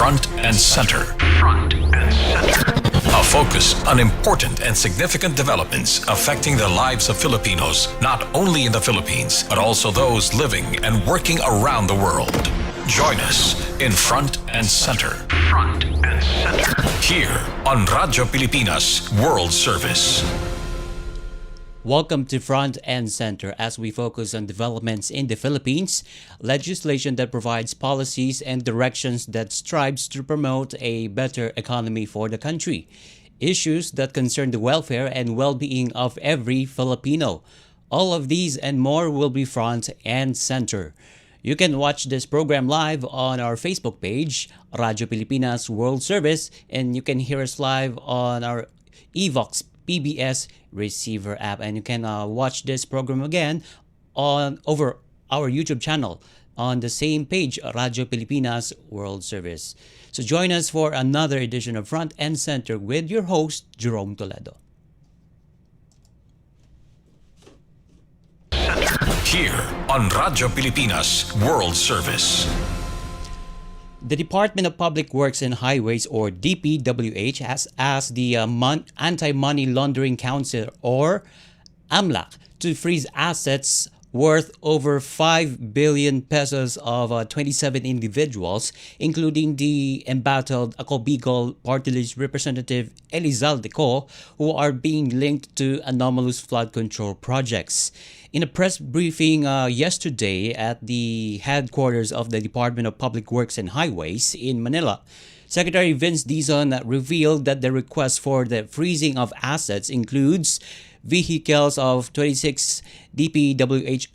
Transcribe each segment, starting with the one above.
Front and Center. Front and Center. A focus on important and significant developments affecting the lives of Filipinos, not only in the Philippines, but also those living and working around the world. Join us in Front and Center. Front and Center. Here on Radyo Pilipinas World Service. Welcome to Front and Center as we focus on developments in the Philippines, legislation that provides policies and directions that strives to promote a better economy for the country, issues that concern the welfare and well-being of every Filipino. All of these and more will be Front and Center. You can watch this program live on our Facebook page, Radyo Pilipinas World Service, and you can hear us live on our Evox PBS receiver app, and you can watch this program again on over our YouTube channel on the same page, Radyo Pilipinas World Service. So join us for another edition of Front and Center with your host, Jerome Toledo. Here on Radyo Pilipinas World Service. The Department of Public Works and Highways, or DPWH, has asked the Anti-Money Laundering Council, or AMLAC, to freeze assets worth over 5 billion pesos of 27 individuals, including the embattled Ako Bicol Party List Representative Elizalde Co, who are being linked to anomalous flood control projects. In a press briefing yesterday at the headquarters of the Department of Public Works and Highways in Manila, Secretary Vince Dizon revealed that the request for the freezing of assets includes vehicles of 26 DPWH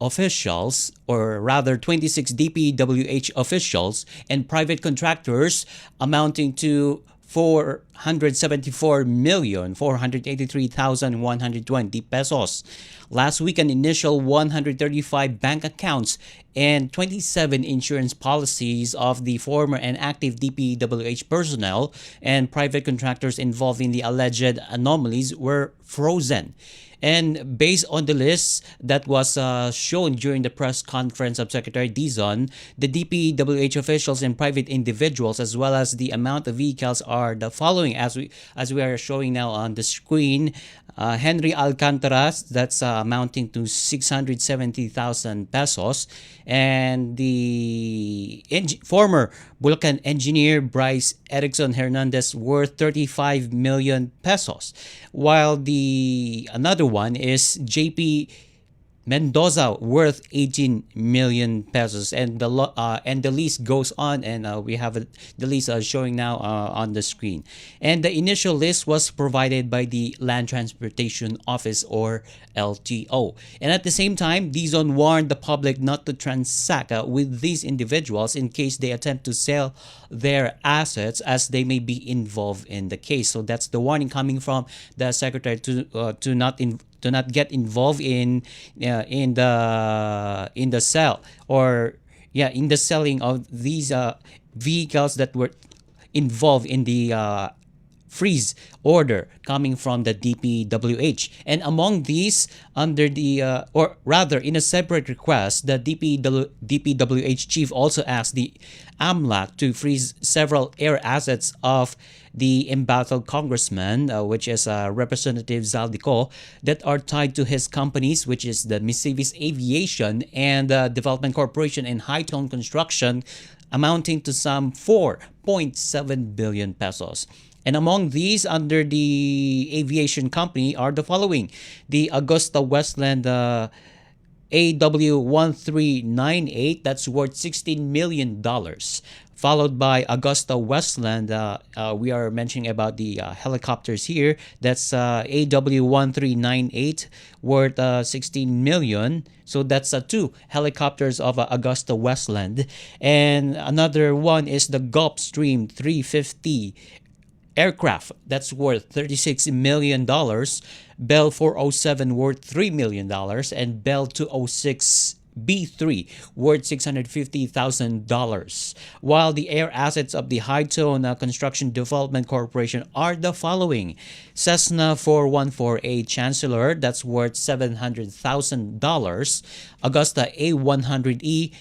officials, or rather 26 DPWH officials and private contractors amounting to 474,483,120 pesos. Last week, an initial 135 bank accounts and 27 insurance policies of the former and active DPWH personnel and private contractors involved in the alleged anomalies were frozen. And based on the list that was shown during the press conference of Secretary Dizon, the DPWH officials and private individuals, as well as the amount of vehicles, are the following as we are showing now on the screen. Henry Alcantaras, that's amounting to 670,000 pesos, and the former Bulacan engineer Bryce Erickson Hernandez worth 35 million pesos, while the another one is JP Mendoza worth 18 million pesos, and the list goes on, and we have the list showing now on the screen. And the initial list was provided by the Land Transportation Office, or LTO. And at the same time, Dizon warned the public not to transact with these individuals in case they attempt to sell their assets, as they may be involved in the case. So that's the warning coming from the secretary to not get involved in the sell, or in the selling of these vehicles that were involved in the freeze order coming from the DPWH. And among these, under the or rather in a separate request, the DPWH chief also asked the AMLAC to freeze several air assets of the embattled congressman, which is Representative Zaldico, that are tied to his companies, which is the Misivis Aviation and Development Corporation and Hightone Construction, amounting to some 4.7 billion pesos. And among these, under the aviation company, are the following: the Augusta Westland AW1398, that's worth $16 million. Followed by Augusta Westland, we are mentioning about the helicopters here. That's AW1398, worth 16 million. So that's two helicopters of Augusta Westland. And another one is the Gulfstream 350 aircraft, that's worth $36 million. Bell 407 worth $3 million, and Bell 206 B3 worth $650,000. While the air assets of the Hightone Construction Development Corporation are the following: Cessna 414A Chancellor, that's worth $700,000. Augusta A100E,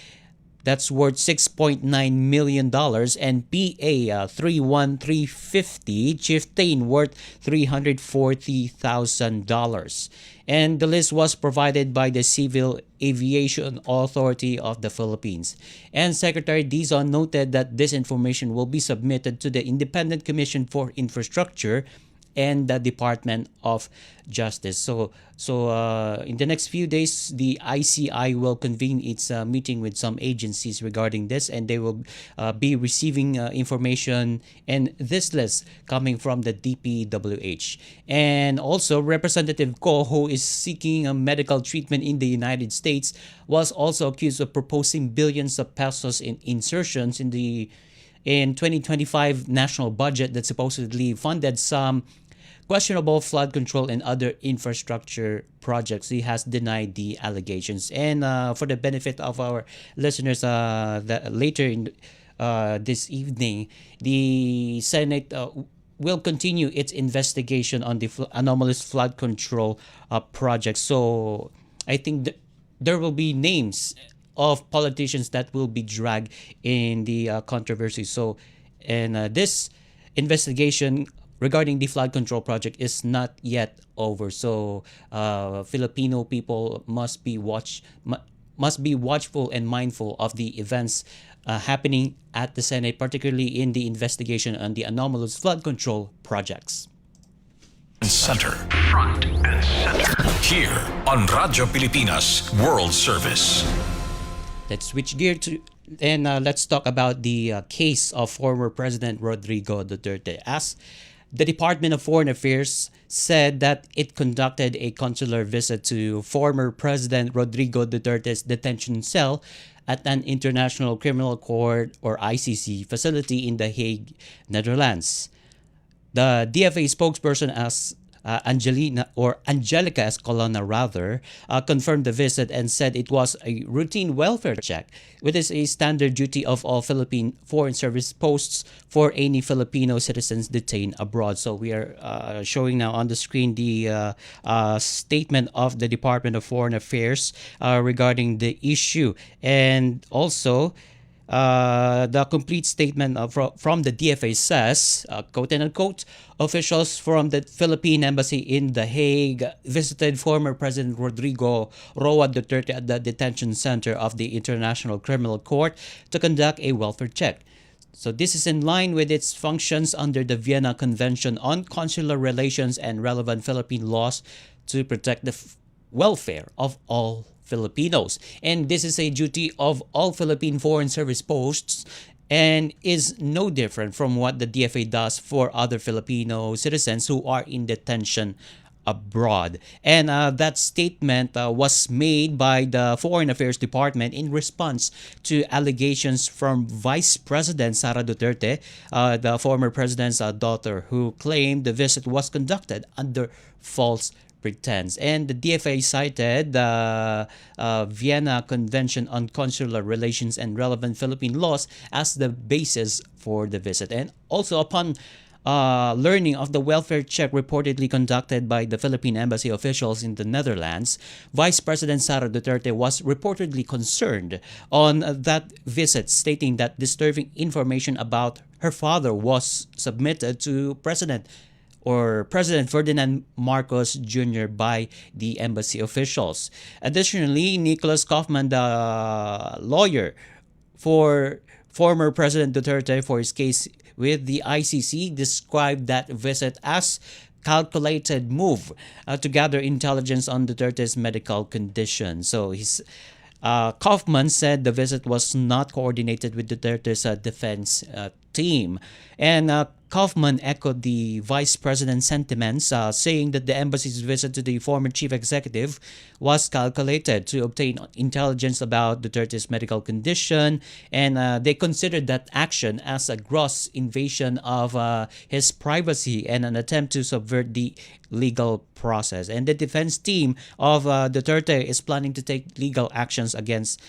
that's worth $6.9 million, and PA 31350 Chieftain worth $340,000. And the list was provided by the Civil Aviation Authority of the Philippines. And Secretary Dizon noted that this information will be submitted to the Independent Commission for Infrastructure and the Department of Justice. So in the next few days, the ICI will convene its meeting with some agencies regarding this, and they will be receiving information and this list coming from the DPWH. And also, Representative Ko, who is seeking a medical treatment in the United States, was also accused of proposing billions of pesos in insertions in 2025 national budget that supposedly funded some questionable flood control and other infrastructure projects. He has denied the allegations. And for the benefit of our listeners, that later in this evening, the Senate will continue its investigation on the anomalous flood control projects. So I think there will be names of politicians that will be dragged in the controversy. So, and this investigation regarding the flood control project is not yet over. So, Filipino people must be watchful and mindful of the events happening at the Senate, particularly in the investigation on the anomalous flood control projects. Center. Front and center. Here on Radyo Pilipinas World Service. Let's switch gear to and let's talk about the case of former President Rodrigo Duterte. As the Department of Foreign Affairs said that it conducted a consular visit to former President Rodrigo Duterte's detention cell at an International Criminal Court or ICC facility in The Hague, Netherlands. The DFA spokesperson Angelica Escalona confirmed the visit and said it was a routine welfare check, which is a standard duty of all Philippine Foreign Service posts for any Filipino citizens detained abroad. So we are showing now on the screen the statement of the Department of Foreign Affairs regarding the issue, and also the complete statement from the DFA says, quote and unquote, officials from the Philippine Embassy in The Hague visited former President Rodrigo Roa Duterte at the detention center of the International Criminal Court to conduct a welfare check. So this is in line with its functions under the Vienna Convention on Consular Relations and relevant Philippine laws to protect the welfare of all Filipinos. And this is a duty of all Philippine Foreign Service posts and is no different from what the DFA does for other Filipino citizens who are in detention abroad. And that statement was made by the Foreign Affairs Department in response to allegations from Vice President Sara Duterte, the former president's daughter, who claimed the visit was conducted under false pretense. And the DFA cited the Vienna Convention on Consular Relations and relevant Philippine laws as the basis for the visit. And also, upon learning of the welfare check reportedly conducted by the Philippine Embassy officials in the Netherlands, Vice President Sara Duterte was reportedly concerned on that visit, stating that disturbing information about her father was submitted to President Ferdinand Marcos Jr. by the embassy officials. Additionally, Nicholas Kaufman, the lawyer for former President Duterte for his case with the ICC, described that visit as calculated move to gather intelligence on Duterte's medical condition. So Kaufman said the visit was not coordinated with Duterte's defense team. And Kaufman echoed the vice president's sentiments, saying that the embassy's visit to the former chief executive was calculated to obtain intelligence about Duterte's medical condition, and they considered that action as a gross invasion of his privacy and an attempt to subvert the legal process. And the defense team of Duterte is planning to take legal actions against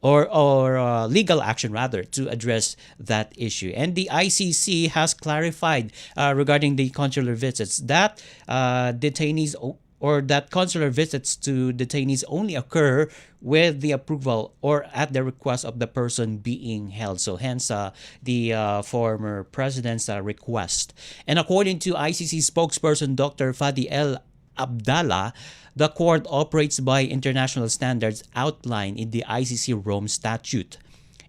legal action rather to address that issue. And the ICC has clarified regarding the consular visits that detainees or that consular visits to detainees only occur with the approval or at the request of the person being held. So hence the former president's request. And according to ICC spokesperson Dr. Fadi El Abdallah, the court operates by international standards outlined in the ICC Rome Statute.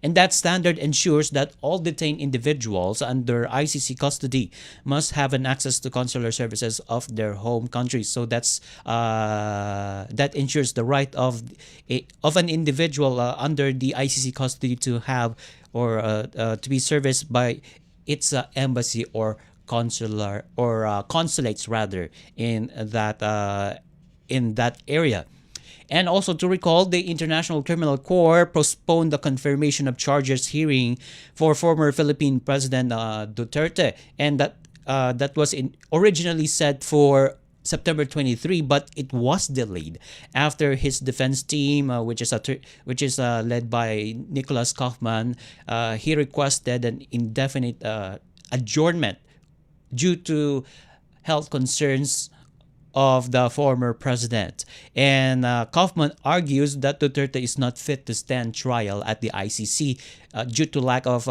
And that standard ensures that all detained individuals under ICC custody must have an access to consular services of their home countries. So that ensures the right of an individual under the ICC custody to have or to be serviced by its embassy or consular or consulates rather in that area. And also to recall, the International Criminal Court postponed the confirmation of charges hearing for former Philippine President Duterte, and that was originally set for September 23, but it was delayed after his defense team, which is led by Nicholas Kaufman, he requested an indefinite adjournment due to health concerns of the former president. And Kaufman argues that Duterte is not fit to stand trial at the ICC due to lack of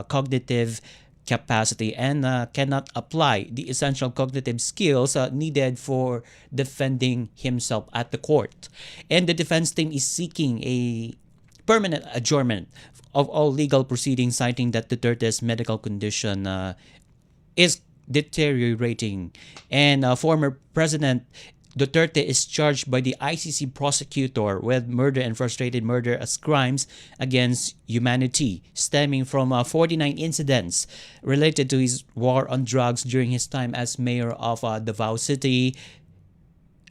cognitive capacity and cannot apply the essential cognitive skills needed for defending himself at the court. And the defense team is seeking a permanent adjournment of all legal proceedings, citing that Duterte's medical condition is deteriorating. And former President Duterte is charged by the ICC prosecutor with murder and frustrated murder as crimes against humanity, stemming from 49 incidents related to his war on drugs during his time as mayor of Davao City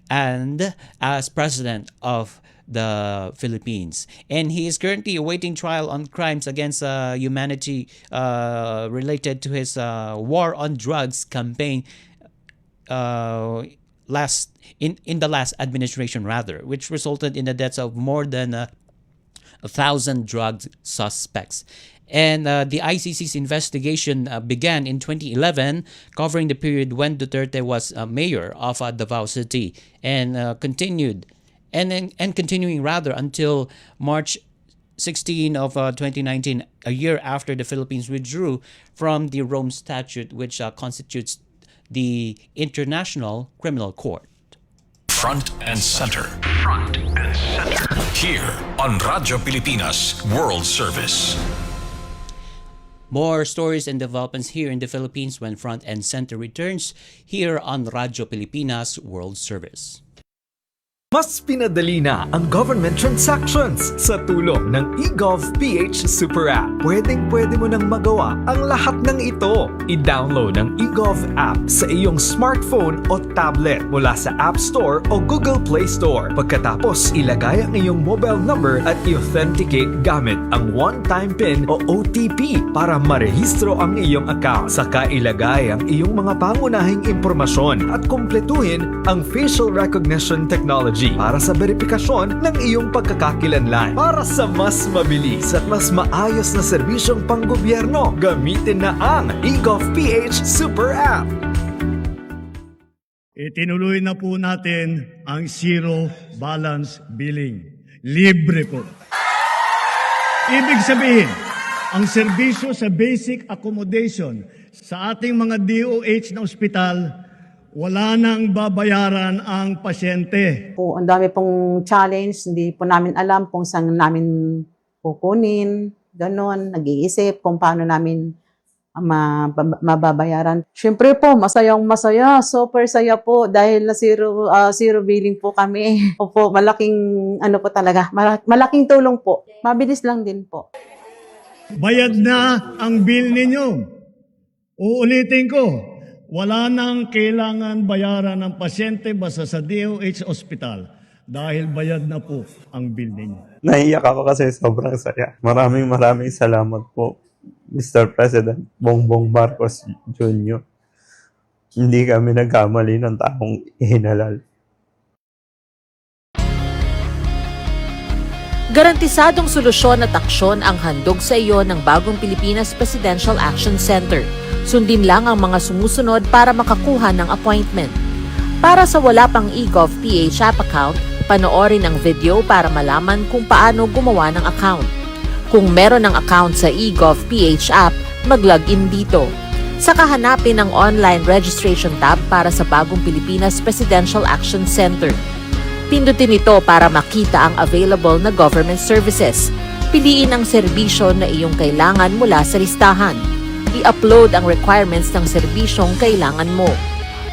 and as president of the Philippines. And he is currently awaiting trial on crimes against humanity related to his war on drugs campaign in the last administration rather, which resulted in the deaths of more than 1,000 drug suspects. And the ICC's investigation began in 2011, covering the period when Duterte was mayor of Davao City, and continuing rather until March 16 of 2019, a year after the Philippines withdrew from the Rome Statute, which constitutes the International Criminal Court. Front and center. Front and center. Here on Radyo Pilipinas World Service. More stories and developments here in the Philippines when Front and Center returns here on Radyo Pilipinas World Service. Mas pinadali na ang government transactions sa tulong ng eGovPH Super App. Pwedeng-pwede mo nang magawa ang lahat ng ito. I-download ang eGov app sa iyong smartphone o tablet mula sa App Store o Google Play Store. Pagkatapos, ilagay ang iyong mobile number at i-authenticate gamit ang one-time PIN o OTP para marehistro ang iyong account. Saka ilagay ang iyong mga pangunahing impormasyon at kumpletuhin ang facial recognition technology para sa verifikasyon ng iyong pagkakakilanlan. Para sa mas mabilis at mas maayos na serbisyong panggobyerno, gamitin na ang eGovPH Super App. Itinuloy na po natin ang zero balance billing. Libre po. Ibig sabihin, ang serbisyo sa basic accommodation sa ating mga DOH na ospital, wala nang babayaran ang pasyente. Ang dami pong challenge, hindi po namin alam kung saan namin kukunin, ganon, nag-iisip kung paano namin mababayaran. Siyempre po, masayang-masaya, super saya po dahil na zero billing po kami. Opo, malaking po talaga, malaking tulong po. Mabilis lang din po. Bayad na ang bill ninyo. Uulitin ko, wala nang kailangan bayaran ng pasyente basta sa DOH Hospital dahil bayad na po ang bill ninyo. Naiyak ako kasi sobrang saya. Maraming salamat po, Mr. President Bongbong Marcos Jr. Hindi kami nagkamali ng taong ihinalal. Garantisadong solusyon at aksyon ang handog sa iyo ng bagong Pilipinas Presidential Action Center. Sundin lang ang mga sumusunod para makakuha ng appointment. Para sa wala pang eGov.ph app account, panoorin ang video para malaman kung paano gumawa ng account. Kung meron ng account sa eGov.ph app, mag-login dito. Saka hanapin ang online registration tab para sa Bagong Pilipinas Presidential Action Center. Pindutin ito para makita ang available na government services. Piliin ang serbisyo na iyong kailangan mula sa listahan. I-upload ang requirements ng serbisyong kailangan mo.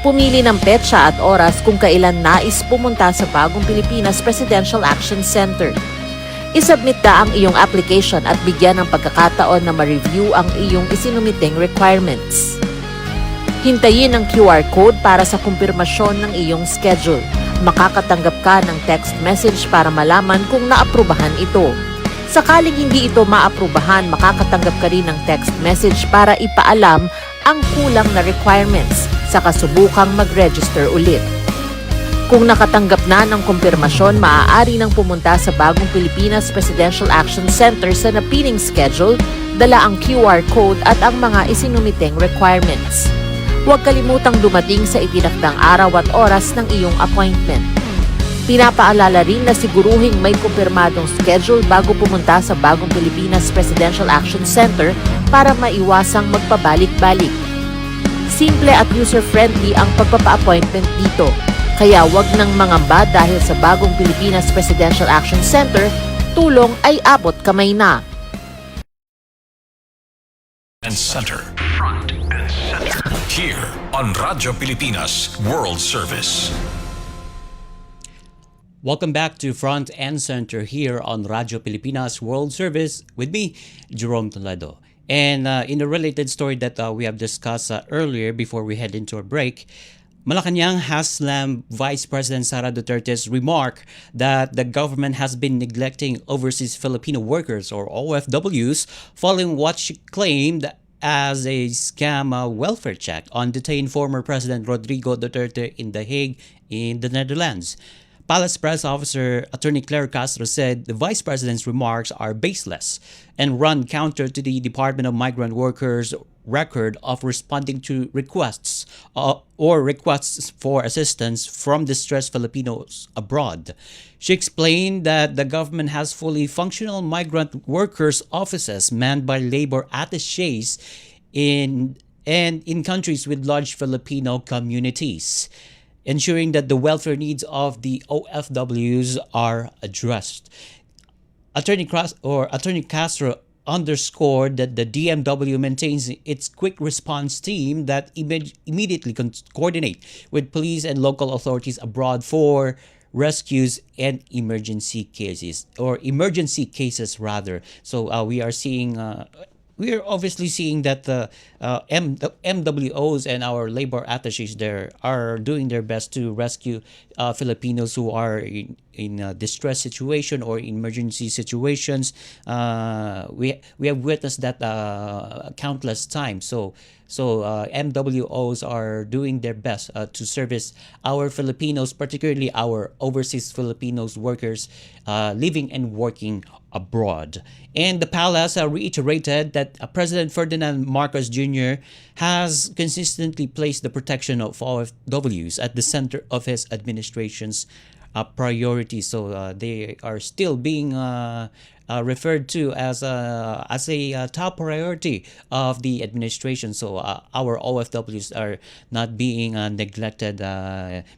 Pumili ng petsa at oras kung kailan nais pumunta sa Bagong Pilipinas Presidential Action Center. I-submit na ang iyong application at bigyan ng pagkakataon na ma-review ang iyong isinumiting requirements. Hintayin ang QR code para sa kumpirmasyon ng iyong schedule. Makakatanggap ka ng text message para malaman kung naaprubahan ito. Sakaling hindi ito maaprubahan, makakatanggap ka rin ng text message para ipaalam ang kulang na requirements sa kasubukang mag-register ulit. Kung nakatanggap na ng kumpirmasyon, maaari nang pumunta sa Bagong Pilipinas Presidential Action Center sa napiling schedule, dala ang QR code at ang mga isinumiting requirements. Huwag kalimutang dumating sa itinakdang araw at oras ng iyong appointment. Pinapaalala rin na siguruhing may kumpirmadong schedule bago pumunta sa Bagong Pilipinas Presidential Action Center para maiwasang magpabalik-balik. Simple at user-friendly ang pagpapa-appointment dito, kaya huwag nang mangamba dahil sa Bagong Pilipinas Presidential Action Center, tulong ay abot kamay na. And center. Front and center. Here on Radyo Pilipinas World Service. Welcome back to Front and Center here on Radyo Pilipinas World Service with me, Jerome Toledo. And in a related story that we have discussed earlier before we head into a break, Malacanang has slammed Vice President Sara Duterte's remark that the government has been neglecting overseas Filipino workers or OFWs following what she claimed as a scam welfare check on detained former President Rodrigo Duterte in The Hague in the Netherlands. Palace Press Officer Attorney Claire Castro said the Vice President's remarks are baseless and run counter to the Department of Migrant Workers' record of responding to requests for assistance from distressed Filipinos abroad. She explained that the government has fully functional migrant workers' offices manned by labor attaches in countries with large Filipino communities, ensuring that the welfare needs of the OFWs are addressed. Attorney Castro underscored that the DMW maintains its quick response team that immediately coordinate with police and local authorities abroad for rescues and emergency cases rather. So we are seeing. We are obviously seeing that the MWOs and our labor attaches there are doing their best to rescue Filipinos who are in a distress situation or emergency situations. We have witnessed that countless times. So MWOs are doing their best to service our Filipinos, particularly our overseas Filipinos workers living and working abroad. And the palace reiterated that President Ferdinand Marcos Jr. has consistently placed the protection of OFWs at the center of his administration's priorities. So they are still being referred to as a top priority of the administration. So our OFWs are not being neglected,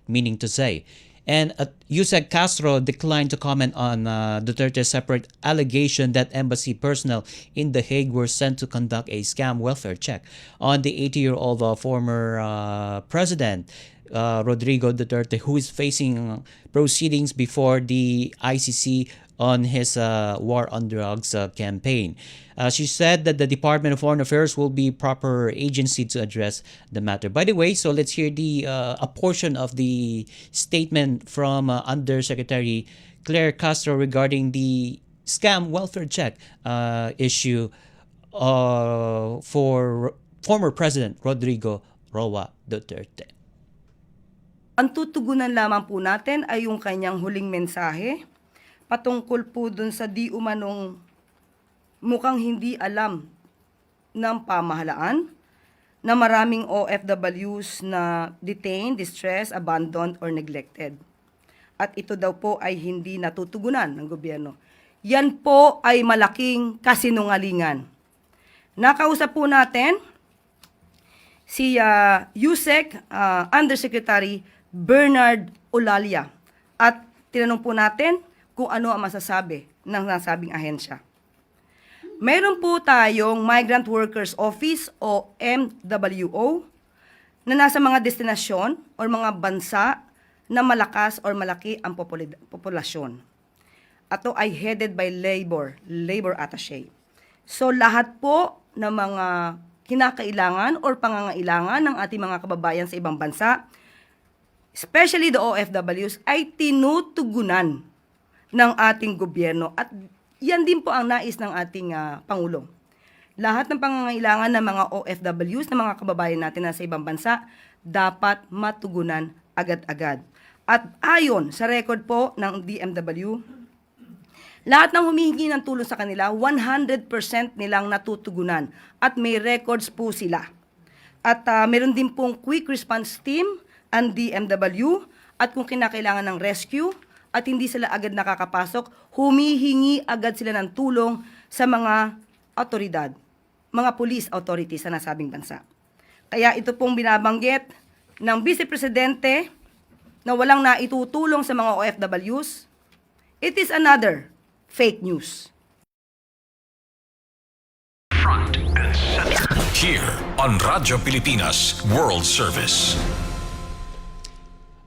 meaning to say. And Yusek Castro declined to comment on Duterte's separate allegation that embassy personnel in The Hague were sent to conduct a scam welfare check on the 80-year-old former president, Rodrigo Duterte, who is facing proceedings before the ICC on his war on drugs campaign. She said that the Department of Foreign Affairs will be proper agency to address the matter. By the way, so let's hear a portion of the statement from Undersecretary Claire Castro regarding the scam welfare check issue for former President Rodrigo Roa Duterte. Ang tutugunan lamang po natin ay yung kanyang huling mensahe patungkol po dun sa di umanong mukhang hindi alam ng pamahalaan na maraming OFWs na detained, distressed, abandoned, or neglected. At ito daw po ay hindi natutugunan ng gobyerno. Yan po ay malaking kasinungalingan. Nakausap po natin si USEC Undersecretary Bernard Olalia at tinanong po natin kung ano ang masasabi ng nasabing ahensya. Meron po tayong Migrant Workers Office o MWO na nasa mga destinasyon o mga bansa na malakas or malaki ang populasyon. Ito ay headed by labor attaché. So lahat po ng mga kinakailangan or pangangailangan ng ating mga kababayan sa ibang bansa, especially the OFWs, ay tinutugunan ng ating gobyerno. At yan din po ang nais ng ating Pangulo. Lahat ng pangangailangan ng mga OFWs, ng mga kababayan natin na sa ibang bansa, dapat matugunan agad-agad. At ayon sa record po ng DMW, lahat ng humihingi ng tulong sa kanila, 100% nilang natutugunan. At may records po sila. At meron din pong quick response team ang DMW, at kung kinakailangan ng rescue at hindi sila agad nakakapasok, humihingi agad sila ng tulong sa mga otoridad, mga police authorities sa nasabing bansa. Kaya ito pong binabanggit ng Vice Presidente na walang naitutulong sa mga OFWs, it is another fake news. Front and center. Here on Radyo Pilipinas World Service.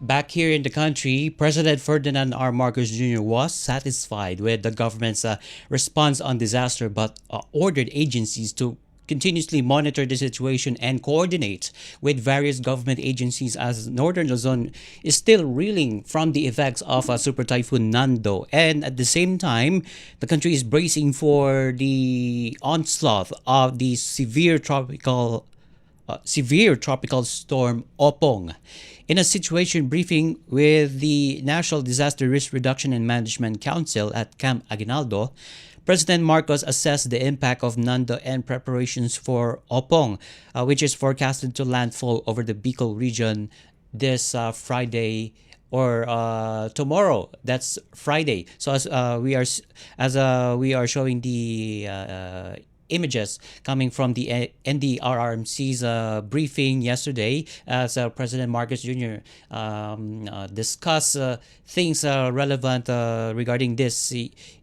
Back here in the country, President Ferdinand R. Marcos Jr. was satisfied with the government's response on disaster, but ordered agencies to continuously monitor the situation and coordinate with various government agencies as Northern Luzon is still reeling from the effects of Super Typhoon Nando. And at the same time, the country is bracing for the onslaught of the severe tropical storm Opong. In a situation briefing with the National Disaster Risk Reduction and Management Council at Camp Aguinaldo, President Marcos assessed the impact of Nando and preparations for Opong, which is forecasted to landfall over the Bicol region this Friday or tomorrow. That's Friday. So as we are showing the images coming from the NDRRMC's briefing yesterday, as President Marcos Jr. Discussed things relevant regarding this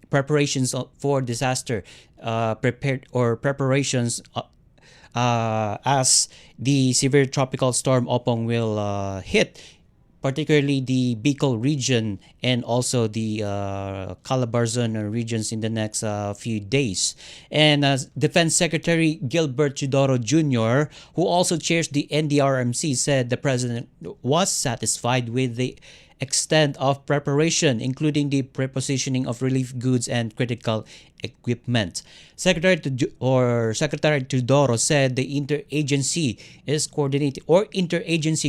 preparations for disaster, preparations as the severe tropical storm Opong will hit, particularly the Bicol region and also the Calabarzon regions in the next few days. And Defense Secretary Gilbert Chidoro Jr., who also chairs the NDRMC, said the president was satisfied with the extent of preparation, including the prepositioning of relief goods and critical equipment. Secretary Tudoro said the interagency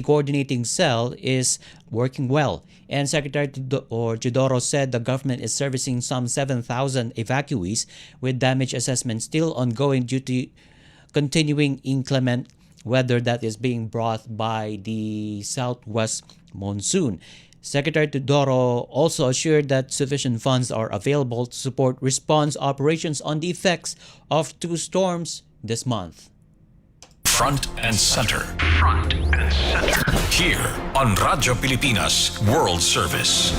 coordinating cell is working well. And Secretary Tudoro said the government is servicing some 7,000 evacuees, with damage assessment still ongoing due to continuing inclement weather that is being brought by the southwest monsoon. Secretary Tudoro also assured that sufficient funds are available to support response operations on the effects of two storms this month. Front and center. Front and center. Here on Radyo Pilipinas World Service.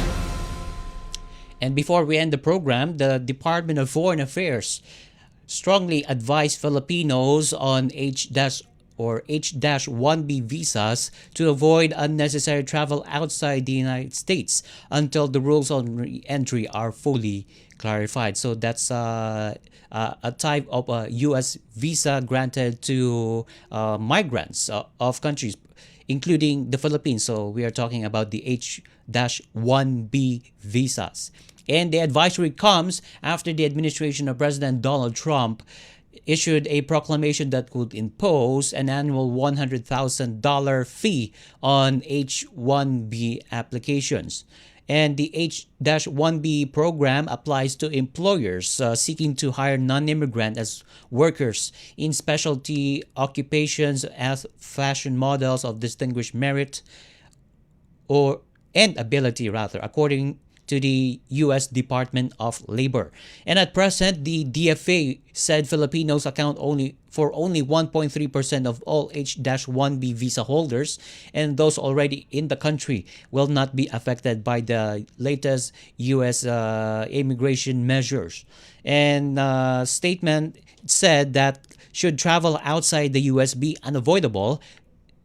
And before we end the program, the Department of Foreign Affairs strongly advised Filipinos on H-1B visas to avoid unnecessary travel outside the United States until the rules on re-entry are fully clarified. So that's a type of U.S. visa granted to migrants of countries, including the Philippines. So we are talking about the H-1B visas. And the advisory comes after the administration of President Donald Trump issued a proclamation that would impose an annual $100,000 fee on H-1B applications. And the H-1B program applies to employers seeking to hire non-immigrant as workers in specialty occupations as fashion models of distinguished merit and ability, according to the U.S. Department of Labor. And at present, the DFA said Filipinos account for only 1.3% of all H-1B visa holders, and those already in the country will not be affected by the latest U.S. immigration measures. And statement said that should travel outside the U.S. be unavoidable,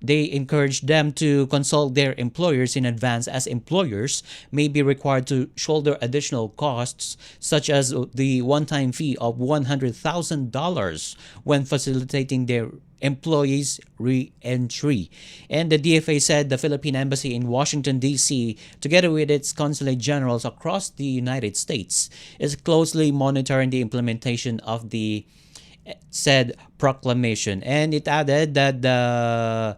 they encourage them to consult their employers in advance, as employers may be required to shoulder additional costs such as the one-time fee of $100,000 when facilitating their employees' re-entry. And the DFA said the Philippine Embassy in Washington, D.C., together with its consulate generals across the United States, is closely monitoring the implementation of the said proclamation. And it added that the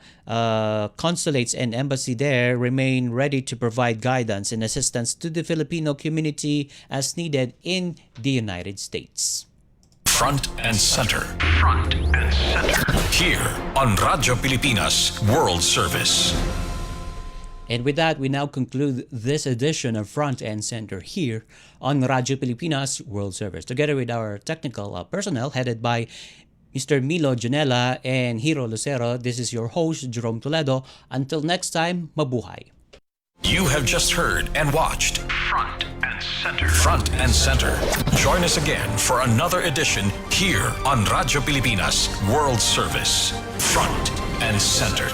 consulates and embassy there remain ready to provide guidance and assistance to the Filipino community as needed in the United States. Front and center. Front and center. Here on Radyo Pilipinas World Service. And with that, we now conclude this edition of Front and Center here on Radyo Pilipinas World Service. Together with our technical personnel headed by Mr. Milo Janela and Hiro Lucero, this is your host, Jerome Toledo. Until next time, mabuhay. You have just heard and watched Front and Center. Front and Center. Join us again for another edition here on Radyo Pilipinas World Service. Front and Center.